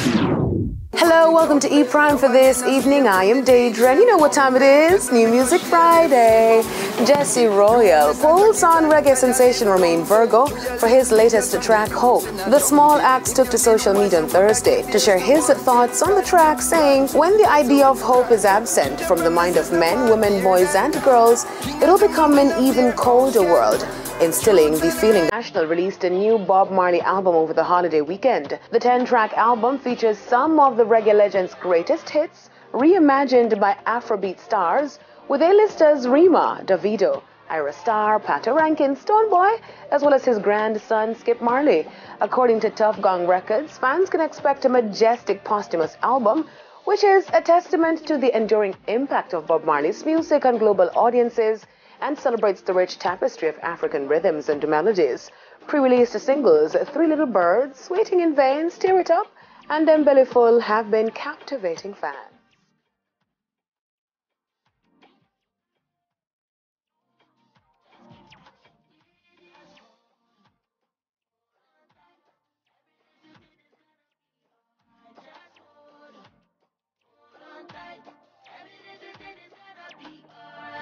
Hello, welcome to E Prime for this evening. I am Deidre, and you know what time it is? New Music Friday. Jesse Royal pulls on reggae sensation Romain Virgo for his latest track, Hope. The small axe took to social media on Thursday to share his thoughts on the track, saying, "When the idea of hope is absent from the mind of men, women, boys, and girls, it'll become an even colder world." Instilling the feeling. National released a new Bob Marley album over the holiday weekend. The 10-track album features some of the reggae legend's greatest hits, reimagined by Afrobeat stars, with A-listers Rema, Davido, Ira Star, Pato Rankin, Stonebwoy, as well as his grandson Skip Marley. According to Tough Gong Records, fans can expect a majestic posthumous album, which is a testament to the enduring impact of Bob Marley's music on global audiences and celebrates the rich tapestry of African rhythms and melodies. Pre-released singles Three Little Birds, Waiting in Vain, Stir It Up, and Them Bellyful have been captivating fans.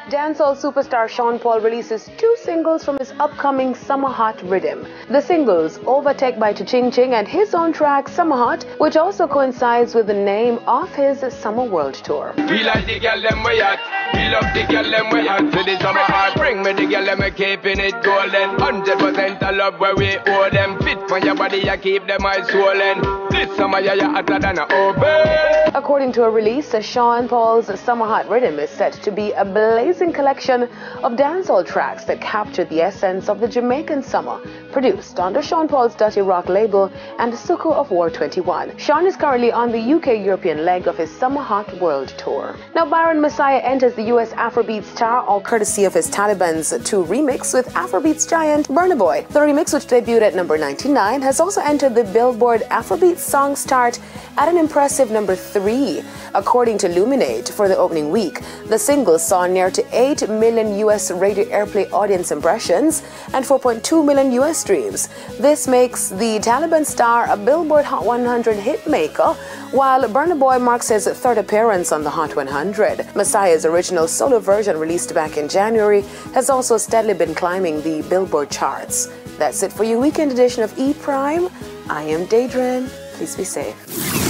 Dancehall superstar Sean Paul releases 2 singles from his upcoming Summer Hot rhythm. The singles, Overtake by Ching Ching and his own track, Summer Hot, which also coincides with the name of his Summer World Tour. We like the girl them we hot. We love the girl them we hot. To the summer hot. Bring me the girl them we keeping it golden. 100% I love where we owe them. Fit for your body, I keep them eyes swollen. This summer you're hotter than an oven. According to a release, Sean Paul's Summer Hot rhythm is set to be a blazing collection of dancehall tracks that capture the essence of the Jamaican summer, produced under Sean Paul's Dirty Rock label and Suku of War 21. Sean is currently on the UK-European leg of his Summer Hot World Tour. Now, Byron Messiah enters the US Afrobeat star, all courtesy of his Taliban's 2 remix with Afrobeats giant Burna Boy. The remix, which debuted at number 99, has also entered the Billboard Afrobeat Song Chart at an impressive number 3. According to Luminate, for the opening week, the single saw near to 8 million US radio airplay audience impressions and 4.2 million US streams. This makes the Taliban star a Billboard Hot 100 hitmaker, while Burna Boy marks his 3rd appearance on the Hot 100. Messiah's original solo version, released back in January, has also steadily been climbing the Billboard charts. That's it for your weekend edition of E Prime. I am Deidre. Please be safe.